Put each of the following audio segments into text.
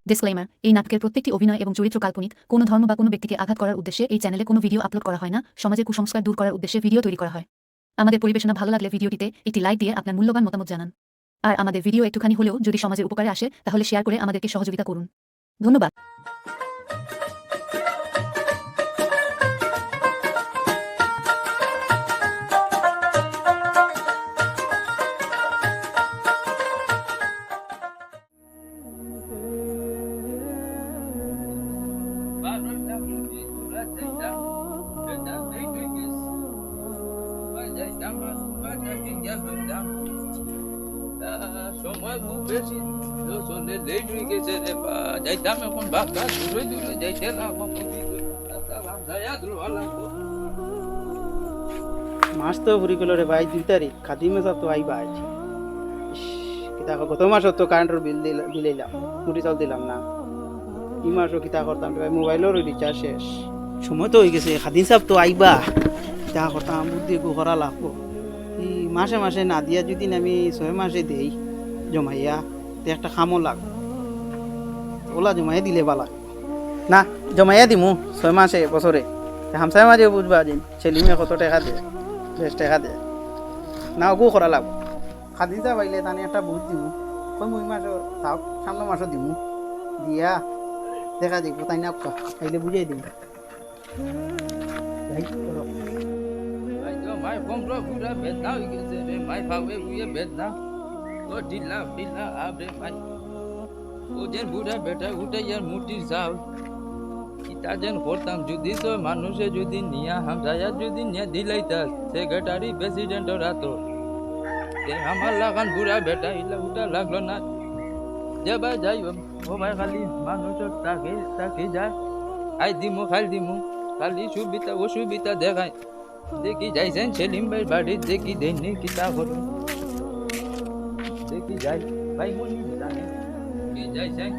Disclaimer, এই নাটকের প্রত্যেকটি অভিনয় এবং চরিত্র কাল্পনিক। কোনো ধর্ম বা কোনো ব্যক্তিকে আঘাত করার উদ্দেশ্যে এই চ্যানেলে কোনো ভিডিও আপলোড করা হয় না। সমাজের কুসংস্কার দূর করার উদ্দেশ্যে ভিডিও তৈরি করা হয়। আমাদের পরিবেশনা ভালো লাগলে ভিডিওটিতে একটি লাইক দিয়ে আপনার মূল্যবান মতামত জানান। আর আমাদের ভিডিও একটুখানি হলেও যদি সমাজের উপকারে আসে তাহলে শেয়ার করে আমাদেরকে সহযোগিতা করুন। ধন্যবাদ। সময় খুব বেশি চলে লেট হয়ে গেছে রে বা যাইতাম এখন বাঘা দূরে দূরে যাইতে মাস তো ভুরি গেল রে ভাই 2 তারিখ খাদিমে সব তো আইবা আজ কিতা গত মাস তো কারেন্টের বিল দিলাম মুটি চাল দিলাম না এই মাসও কিতা করতাম ভাই মোবাইলের রিচার্জ শেষ সময় তো হয়ে গেছে খাদিম সাহেব তো আইবা কিতা করতাম বুদ্ধি গো করা লাগবো এই মাসে মাসে না দিয়া যদি আমি 6 মাসে দেই জমাইয়া তো একটা খামও লাগবে ওলা জমাইয়া দিলে বালা না জমাইয়া দিমু 6 মাসে বছরে হামসায় মাঝে বুঝবা যে ছেলিমে কত টাকা দেয় 10 টাকা দেয় না ওগু করা লাগবো খাদিজা পাইলে তানি একটা বুঝ দিমু কই মুই মাসও থাক সামনে মাসও দিমু দিয়া দেখা যাইব তাই না খাইলে বুঝাই দিম মাই ফোনটা পুরা বেদনা হয়ে গেছে রে মাই ভাবে বুয়ে বেদনা ও ঢিলা ঢিলা আবে মাই ও যেন বুড়া বেটা উঠে ইয়ার মুটি যাও কিতা যেন করতাম যদি তো মানুষে যদি নিয়া হামসায়া যদি নিয়ে দিলাইতা সেক্রেটারি প্রেসিডেন্টের হাত আমার লাগান বুড়া বেটা ইলা উঠা লাগলো না যে ভাই যাই ও ভাই খালি মানুষের তাকে যায় আই দিমু খাই দিমু খালি সুবিধা অসুবিধা দেখায় দেখি যাইছেন সেলিম ভাই বাড়ি দেখি দেননি কিতা করুন দেখি যাই ভাই মনি জানে কি যাইছেন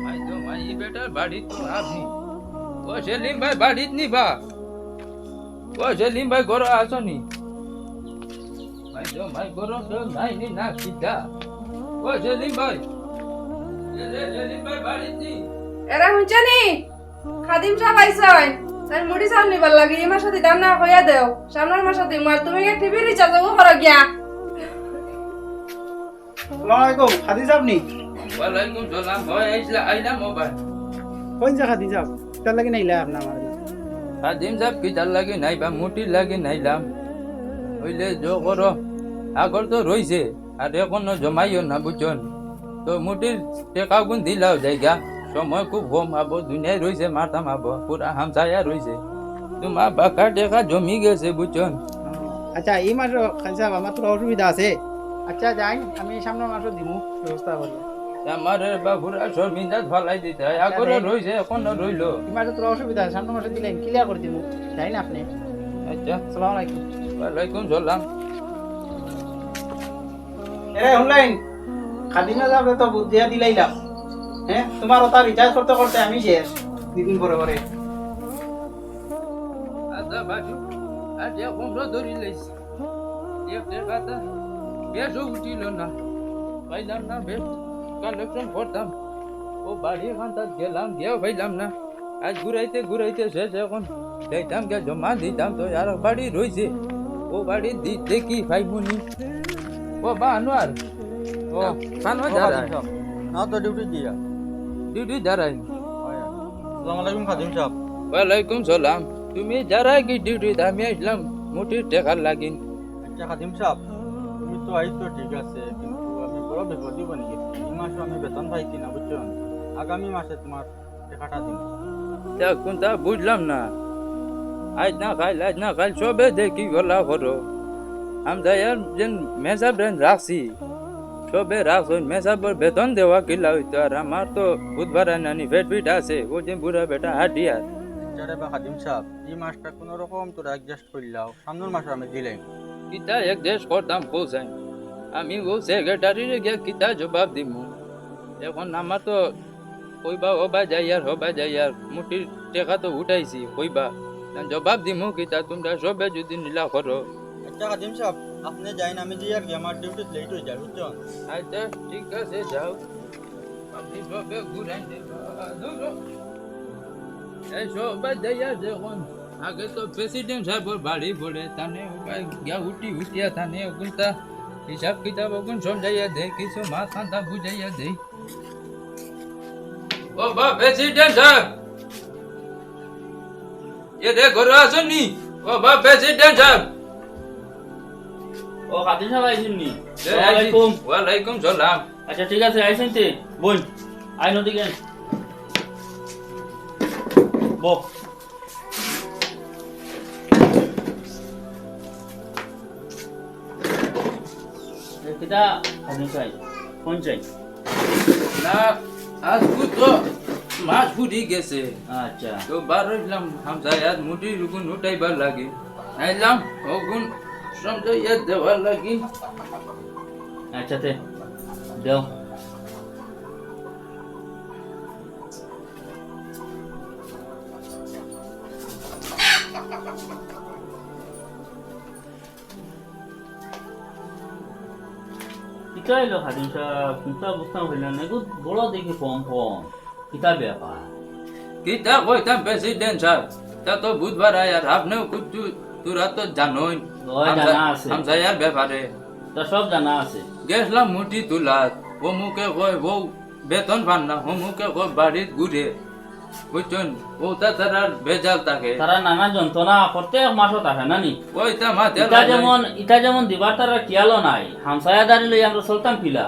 ভাই তো ভাই বেটার বাড়ি তো আপনি ও সেলিম ভাই বাড়িত নি বা ও সেলিম ভাই ঘর আসনি ভাই তো ভাই ঘর তো নাই নি না কিতা ও সেলিম ভাই সেলিম ভাই বাড়িত নি এরা হুঁচানি খাদিম সাহেব আইসয় তাই মুড়ি চাল নিবার লাগে এই মাসে দিতাম না কইয়া দেও সামনের মাসে দিম আর তুমি কি টিভি রিচার্জ করো গিয়া আসসালামু আলাইকুম খাদিজ আপনি ওয়ালাইকুম সালাম ভাই আইলাম মোবাইল কোন জায়গা খাদিজ আপ তার লাগি নাইলা আপনার আমার খাদিম সাহেব কি তার লাগে নাই বা মুটির লাগে নাইলাম হইলে জো করো আগর তো রইছে আর এখনো জমাইও না বুঝছেন তো মুটির টেকা গুণ দিলাও জায়গা সময় খুব কম আবো দুনিয়ায় রয়েছে মারতাম আবো পুরা হামসায়া রয়েছে তোমার বাঁকা টেকা জমি গেছে বুঝছেন আচ্ছা এই মাস খাদিজ সাহেব আমার তো অসুবিধা আছে আচ্ছা যাই আমি সামনের মাসও দিমু ব্যবস্থা করি আমার বাবুরা শর্মিন্দা ফলাই দিতে হয় আগরে রয়েছে এখনো রইলো এই মাসে তোর অসুবিধা আছে সামনের মাসে দিলেন ক্লিয়ার করে দিমু যাই না আপনি আচ্ছা আসসালামু আলাইকুম ওয়ালাইকুম সালাম এরে অনলাইন খাদিমা যাবে তো বুদ্ধিয়া দিলাইলাম হ্যাঁ তোমার ওটা রিচার্জ করতে করতে আমি শেষ 2 দিন পরে পরে আচ্ছা বাজু আজ এখন ধরি লাইছি এক টাকাটা বেশও উঠিল না পাইলাম না বেশ কালেকশন করতাম ও বাড়ি এখানটা গেলাম গিয়েও পাইলাম না আজ ঘুরাইতে ঘুরাইতে শেষ এখন যাইতাম গে জমা দিতাম তো আর বাড়ি রয়েছে ও বাড়ি দিতে কি ভাইমুনি ও বা আনোয়ার ও খানো যারা না তো ডিউটি দিয়া ডিউটি যারাই আসসালামু আলাইকুম খাদিম সাহেব ওয়ালাইকুম সালাম তুমি যারা কি ডিউটি আমি আসলাম মুটির টেকার লাগিন আচ্ছা খাদিম সাহেব তুমি তো আইছো ঠিক আছে কিন্তু আমি বড় বিপদে বনে গেছি এই মাসে আমি বেতন পাইছি না বুঝছেন আগামী মাসে তোমার টাকাটা দিন তা কোনটা বুঝলাম না আজ না খাইল সবে দেখি গলা করো আমরা যেন মেসাব রাখছি সবে রাখছো মেসাবর বেতন দেওয়া কিলা হইতো আর আমার তো বুধবার নানি ফেট আছে ও যে বুড়া বেটা হাটিয়ার আরে বা খাদিম সাহেব এই মাসটা কোনো রকম তোরা অ্যাডজাস্ট করলাও সামনের মাসে আমি দিলেন কিতা এক দেশ করতাম পৌঁছাই আমি ও সেক্রেটারিরে গিয়ে কিতা জবাব দিমু এখন আমার তো কইবা হবা যাই আর মুটির টেকা তো উঠাইছি কইবা জবাব দিমু কিতা তোমরা সবে যদি নীলা করো আচ্ছা খাদিম সাহেব আপনি যাইন আমি যে আর কি আমার ডিউটি লেট হয়ে যায় বুঝছেন আচ্ছা ঠিক আছে যাও আপনি সবে ঘুরাই এই সবাই দেয়া দেখুন আগে তো প্রেসিডেন্ট সাহেবের বাড়ি পড়ে তানে গিয়া উঠিয়া তানে ওগুনটা হিসাব কিতাব ওগুন সমঝাইয়া দে কিছু মাছ খান্তা বুঝাইয়া দে ও বা প্রেসিডেন্ট সাহেব এ দে ঘরে আসুননি ও বা প্রেসিডেন্ট সাহেব ও খাদিম সাহেব আইছেন নি? ওয়ালাইকুম ওয়ালাইকুম সালাম আচ্ছা ঠিক আছে আইছেন তে বোন আই নদী গেন বক কিটা খাদিম সাহেব কোন চাই? না আজকু তো মাছ ফুটি গেছে আচ্ছা তো বার হইলাম হামসায়াত মুটি রুগুন উঠাইবার লাগি আইলাম ওগুন সমঝাইয়া দেওয়ার লাগি আচ্ছা তে দেও কিটা এলো খাদিম সাহেব কিটা বুঝতাম হইলেন না বড় দেখি কম কম কিটা ব্যাপার কিতা কইতাম প্রেসিডেন্ট সাহেব তা তো বুধবার আয়ার আপনিও কুচু তোরা তো জানোই ওই জানা আছে হামসায়ার ব্যাপারে তা সব জানা আছে গেছিলাম মুটি তুলাত ও মুখে কয় ও বেতন পান না ও মুখে কয় বাড়িত ঘুরে বুঝছেন ও তার ভেজাল থাকে তারা নানা যন্ত্রণা প্রত্যেক মাসত আসে নানি ওইটা মাথা ইটা যেমন দিবার তারা কিয়ালো নাই হামসায়া দাঁড়ি লই আমরা চলতাম কিলা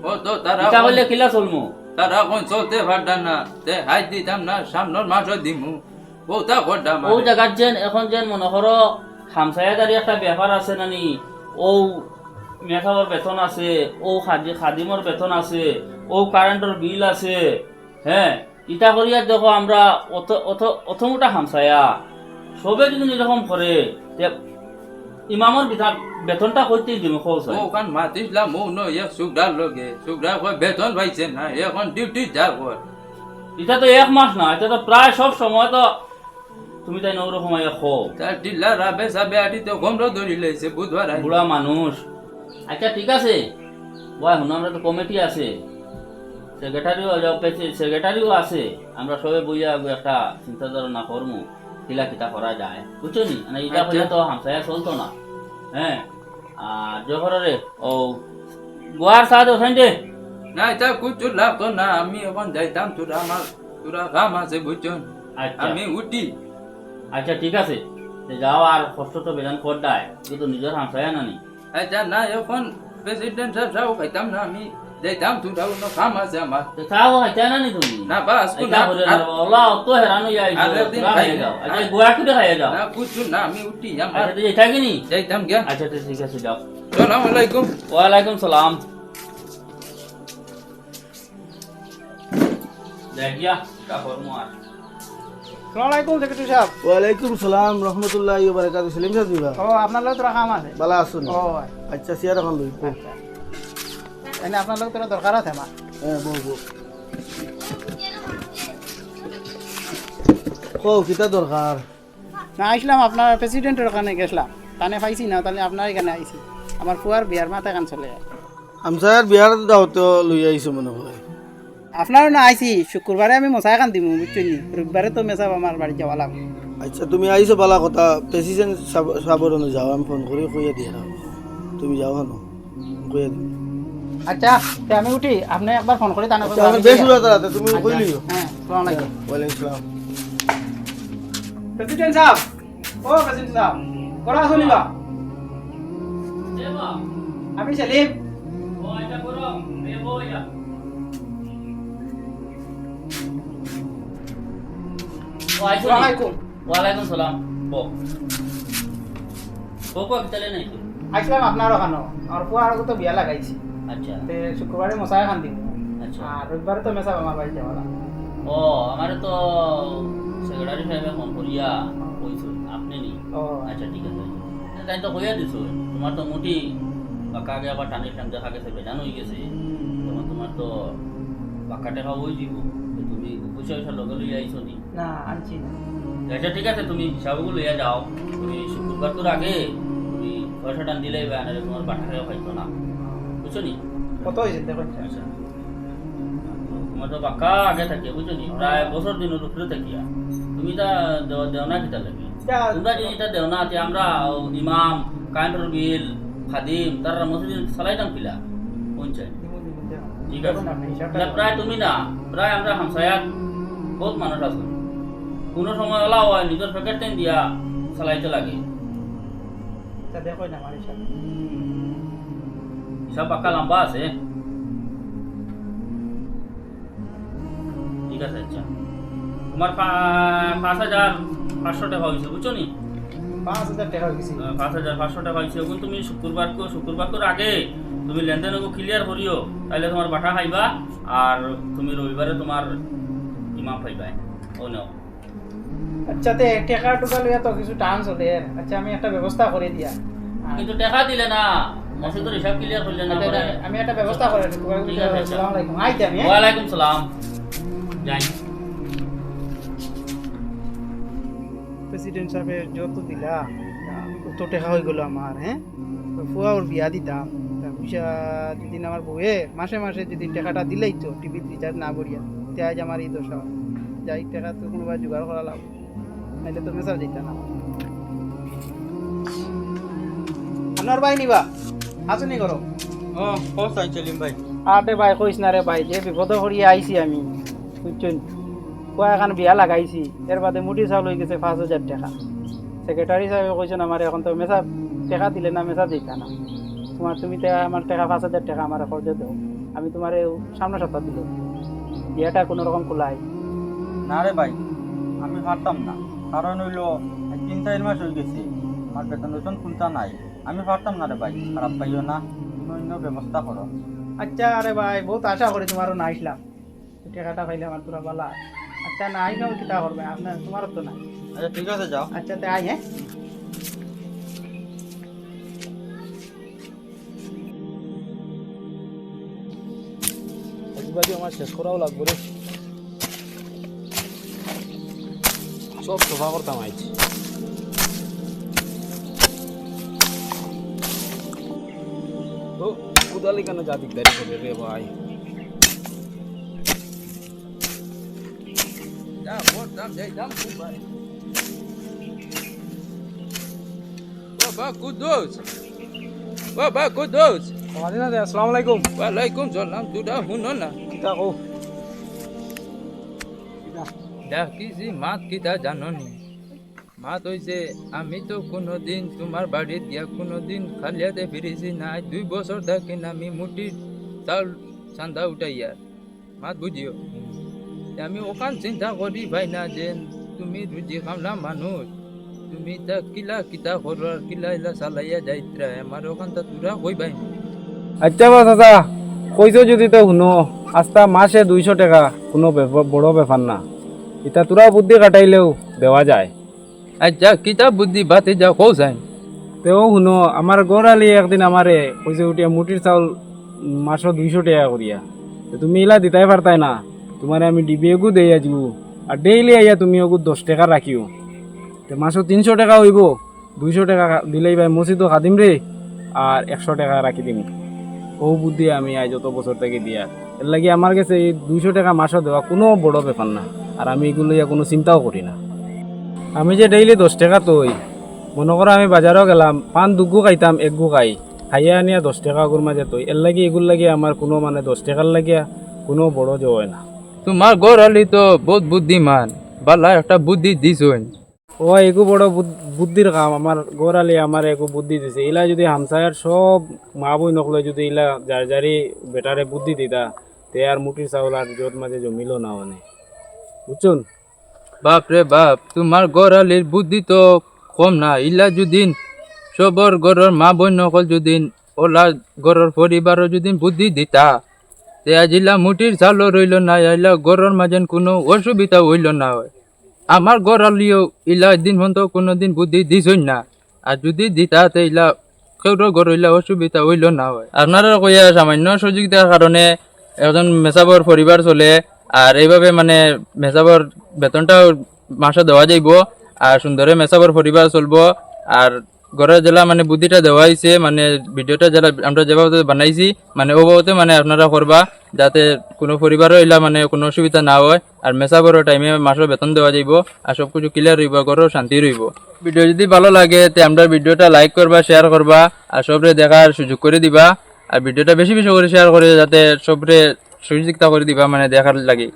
ও তো তারা ইটা হইলে কিলা চলমু তারা কোন চলতে পারতাম না তে হাই দিতাম না সামনের মাসও দিমু ও তা করতাম ও জায়গার যেন এখন যেন মনে করো হামসায়া দাঁড়ি একটা ব্যাপার আছে নানি ও মেথাবর বেতন আছে ও খাদিমর বেতন আছে ও কারেন্টর বিল আছে হ্যাঁ ইটা করিয়া দেখো আমরা অত মোটা হামসায়া সবে যদি এরকম করে ইমামর বেতনটা করতেই দিব খোঁজ ও কান মাতিছিলাম ও ন এক সুগডার লগে সুগডা কয় বেতন পাইছে না এখন ডিউটি যা কর এটা তো এক মাস না এটা তো প্রায় সব সময় তো তুমি তাই নৌর সময় খো তার টিল্লা রাবে সাবে আটি তো গমরো ধরি লাইছে বুধবার আই বুড়া মানুষ আচ্ছা ঠিক আছে ওই হুন আমরা তো কমিটি আছে সেক্রেটারিও আছে আমরা সবাই বইয়া একটা চিন্তা ধারণা করবো কিলা কিতা করা যায় বুঝছো নি মানে এটা হলে তো হামসায়া চলতো না হ্যাঁ আর জহরে ও গোয়ার সাথে ওখান দে না এটা কুচু লাগতো না আমি এখন যাইতাম তোরা কাম আছে বুঝছেন আচ্ছা আমি উঠি আচ্ছা ঠিক আছে যাও আর কষ্ট তো বেজান কর দেয় কিন্তু নিজের হামসায়া নানি আচ্ছা না এখন প্রেসিডেন্ট সাহেব সাহেব খাইতাম না আমি যাইতাম তোরা অন্য কাম আছে আমার খাও হাইতা নানি তুমি না বাস এটা হরে না ওলা অত হেরানো যাই যাও আচ্ছা গোয়া করে খাইয়া যাও না কুচু না আমি উঠি আমার আচ্ছা তুই এটা কি নি যাইতাম গিয়া আচ্ছা ঠিক আছে যাও সালাম আলাইকুম ওয়ালাইকুম সালাম দেখিয়া কাপড় মার আসসালামু আলাইকুম সেক্রেটারি সাহেব। ওয়ালাইকুম সালাম রহমতুল্লাহি ওয়া বারাকাতুহু। সেলিম সাহেব দিবা ও আপনার লোক তোরা কাম আছে বালা আছুন? ও আচ্ছা সিয়ার এখন লই এনে আপনার লোক তোরা দরকার আছে আমার হ্যাঁ বউ বউ কও কিতা দরকার? না আইসলাম আপনার প্রেসিডেন্টের ওখানে গেছিলাম তানে পাইছি না তাহলে আপনার এখানে আইছি আমার ফুয়ার বিয়ার মাথা কান চলে যায় আমসার বিয়ার দাওয়াত লই আইছো মনে হয়। আপনারও না আইছি শুক্রবারে আমি মশাই কান দিব বুঝছেন রবিবারে তো মেসাব আমার বাড়ি যাওয়া লাগবে আচ্ছা তুমি আইছো বালা কথা প্রেসিডেন্ট সাবর যাও আমি ফোন করে কইয়া দিয়ে রাখো তুমি যাও হানো কইয়া দিও। আচ্ছা তে আমি উঠি আপনি একবার ফোন করে তানে আচ্ছা বেশ রাতে তুমি কইলিও। হ্যাঁ আসসালামু আলাইকুম ওয়ালাইকুম সালাম। প্রেসিডেন্ট সাহেব ও প্রেসিডেন্ট সাহেব করা শুনিবা দেবা আমি সেলিম ও এটা করো দেবো ইয়া আসসালামু আলাইকুম ওয়ালাইকুম সালাম বক বক চলে নাই তো আইসলাম আপনার ওখানে আর ফুয়ার তো বিয়া লাগাইছি আচ্ছা তে শুক্রবারে মশাই খান দিব আচ্ছা আর রবিবারে তো মেসাব আমার বাড়ি যাওয়া লাগবে ও আমারে তো সেক্রেটারি সাহেব ফোন করিয়া কইছো আপনি নি ও আচ্ছা ঠিক আছে তাই তো কইয়া দিছো তোমার তো মুটি বাকাকে আবার টানি টান দেখা গেছে বেজান হয়ে গেছে তখন তোমার তো বাক্কা টাকা হয়ে দিব তুমি পয়সা পয়সা লগে লইয়া আইছো নি না আনছি না আচ্ছা ঠিক আছে তুমি হিসাবগুলো লইয়া যাও তুমি শুক্রবার তোর আগে তুমি পয়সা টান দিলেই বা তোমার বাটারেও খাইতো না বুঝছো নি কত হয়েছে দেখুন আচ্ছা আমার তো বাক্কা আগে থাকি বুঝছো নি প্রায় বছর দিনের উপরে থাকিয়া তুমি তা দেও না কিতা লাগে তোমরা জিনিসটা দেও না তে আমরা ইমাম কারেন্টের বিল খাদিম তার মসজিদ চালাইতাম কিলা পঞ্চায়েত ঠিক আছে না প্রায় তুমি না প্রায় আমরা হামসায়াত বহুত মানুষ আছে কোনো সময় ওলা হয় নিজের প্যাকেট টাইম দিয়া চালাইতে লাগে দেখো না আমার হিসাব হিসাব পাক্কা লম্বা আছে ঠিক আছে আচ্ছা তোমার 5,500 টাকা হয়েছে বুঝছো নি 5,000 টাকা হয়ে গেছে 5,500 টাকা হয়েছে এখন তুমি শুক্রবার আগে তুমি লেনদেন ক্লিয়ার করিও তাহলে তোমার বাটা খাইবা আর তুমি রবিবারে তোমার ইমাম খাইবা ও নাও আচ্ছা তে টাকা টুকা লইয়া তো কিছু টান চলে আচ্ছা আমি একটা ব্যবস্থা করে দিয়া কিন্তু টাকা দিলে না মসজিদের হিসাব ক্লিয়ার করলে না পরে আমি একটা ব্যবস্থা করে দিই ঠিক আছে, আচ্ছা। আসসালামু আলাইকুম আইতে আমি ওয়ালাইকুম সালাম যাই প্রেসিডেন্ট সাহেবের যত দিলা কত টাকা হয়ে গেল আমার হ্যাঁ ফুয়া ওর বিয়া দিতাম পয়সা যেদিন আমার বউয়ে মাসে মাসে যেদিন টাকাটা দিলেই তো টিভির রিচার্জ না করিয়া তে আজ আমার এই দশা যাই টাকা তো কোনোবা জোগাড় করা লাভ নাইলে তো মেসাজ দিতা না আপনার ভাই নিবা আসুনি করো ও ও সাইন সেলিম ভাই আরে ভাই কইস না রে ভাই যে বিপদ করিয়া আইছি আমি বুঝছেন কোয়া এখন বিয়া লাগাইছি এর বাদে মুঠি চাউল হয়ে গেছে 5,000 টাকা সেক্রেটারি সাহেব কইছেন আমার এখন তো মেসা টাকা দিলে না মেসা দিতা না তুমি তো আমার টাকা 5,000 টাকা আমার খরচ দাও আমি তোমার সামনে সপ্তাহ দিল বিয়াটা কোনো রকম খোলাই না রে ভাই আমি পারতাম না কারণ হইলো 3-4 মাস হয়ে গেছে আমার বেতন বেতন খুলতা নাই আমি পারতাম না রে ভাই খারাপ পাইও না অন্য ব্যবস্থা করো আচ্ছা আরে ভাই বহুত আশা করি তোমারও না আসলাম টাকাটা পাইলে আমার তোরা বলা আচ্ছা না আইলেও কিতা করবে আপনার তোমারও তো না আচ্ছা ঠিক আছে যাও আচ্ছা তে আই হ্যাঁ বাকি আমার শেষ করাও লাগবে রে সব সোফা করতাম আইছি তো কুদালি কেন যা দিকদারি করে রে ভাই যা ভোট দাম যাই দাম খুব ভাই বাবা কুদোস আসসালামু আলাইকুম ওয়ালাইকুম সালাম দুটা শুনো না কিতা কও ডাকিছি মাত কিতা জানো নি মাত হইছে আমি তো কোনোদিন তোমার বাড়িতে গিয়া কোনোদিন খালিয়াতে ফিরেছি না 2 বছর থাকি না আমি মুটির চাউল চান্দা উঠাইয়া মাত বুঝিও আমি ওখান চিন্তা করি ভাই না যে তুমি রুজি খামলা মানুষ তুমি তা কিলা কিতা করো আর কিলা ইলা চালাইয়া যাইত্রা আমার ওখানটা তোরা কই ভাই আচ্ছা বা চাচা কইছো যদি তো শুনো আস্তা মাসে 200 টাকা কোনো বড় ব্যাপার না এটা তোরা বুদ্ধি কাটাইলেও দেওয়া যায় আচ্ছা কিতা বুদ্ধি বাতে যাও কৌ যাই তেও শুনো আমার গড়ালি একদিন আমারে কইছে উঠিয়া মুটির চাউল মাসে 200 টাকা করিয়া তো তুমি ইলা দিতাই পারতাই না তোমারে আমি ডিবিএগু দেই আজু আর ডেইলি আইয়া তুমি ওগু 10 টাকা রাখিও তো মাসে 300 টাকা হইব 200 টাকা দিলেই ভাই মসজিদও খাদিম রে আর 100 টাকা রাখি দিম ও বুদ্ধি আমি আজ যত বছর থেকে দিয়া এর লাগি আমার কাছে এই 200 টাকা মাসে দেওয়া কোনো বড় ব্যাপার না আর আমি এগুলো কোনো চিন্তাও করি না আমি যে ডেইলি 10 টাকা তোই মনে করো আমি বাজারও গেলাম পান দুগু খাইতাম এক গু খাই খাইয়া আনিয়া 10 টাকা ওগুর মাঝে তোই এর লাগি এগুলো লাগি আমার কোনো মানে 10 টাকার লাগিয়া কোনো বড় যে হয় না তোমার ঘর হলি তো বহুত বুদ্ধিমান বালা একটা বুদ্ধি দিছুন ও এগু বড় বুদ্ধির কাম আমার গোড়ালি আমার এগু বুদ্ধি দিছে ইলা যদি হামসায়ার সব মা বই নকলে যদি ইলা যার যারি বেটারে বুদ্ধি দিতা তে আর মুটির চাউল আর জোত মাঝে জমিল না মানে বুঝছুন বাপ রে বাপ তোমার গড়ালির বুদ্ধি তো কম না ইলা যদিন সবর ঘরের মা বোন নকল যদিন ওলা ঘরের পরিবারও যদি বুদ্ধি দিতা তে আজিলা মুটির চালও রইল না ইলা ঘরের মাঝেন কোনো অসুবিধা হইল না হয় আমার গড়ালিও ইলা দিন হন্ত কোনোদিন বুদ্ধি দিছই না আর যদি দিতা তে ইলা কেউ ঘর হইলা অসুবিধা হইল না হয় আপনারা কইয়া সামান্য সুযোগিতার কারণে একজন মেসাবর পরিবার চলে আর এইভাবে মানে মেসাবর বেতনটা মাসে দেওয়া যাইব আর সুন্দরে মেসাবর পরিবার চলবো আর ঘরের জেলা মানে বুদ্ধিটা দেওয়া হয়েছে, মানে ভিডিওটা যারা আমরা যেভাবে বানাইছি মানে ওভাবে মানে আপনারা করবা, যাতে কোনো পরিবারও এলা মানে কোনো অসুবিধা না হয়। আর মেসা বড় টাইমে মাসের বেতন দেওয়া যাইব, আর সব কিছু ক্লিয়ার রইব, ঘরেও শান্তি রইব। ভিডিও যদি ভালো লাগে তে আমরা ভিডিওটা লাইক করবা, শেয়ার করবা, আর সবরে দেখার সুযোগ করে দিবা। আর ভিডিওটা বেশি বেশি করে শেয়ার করে যাতে সবরে সুযোগিতা করে দিবা মানে দেখার লাগে।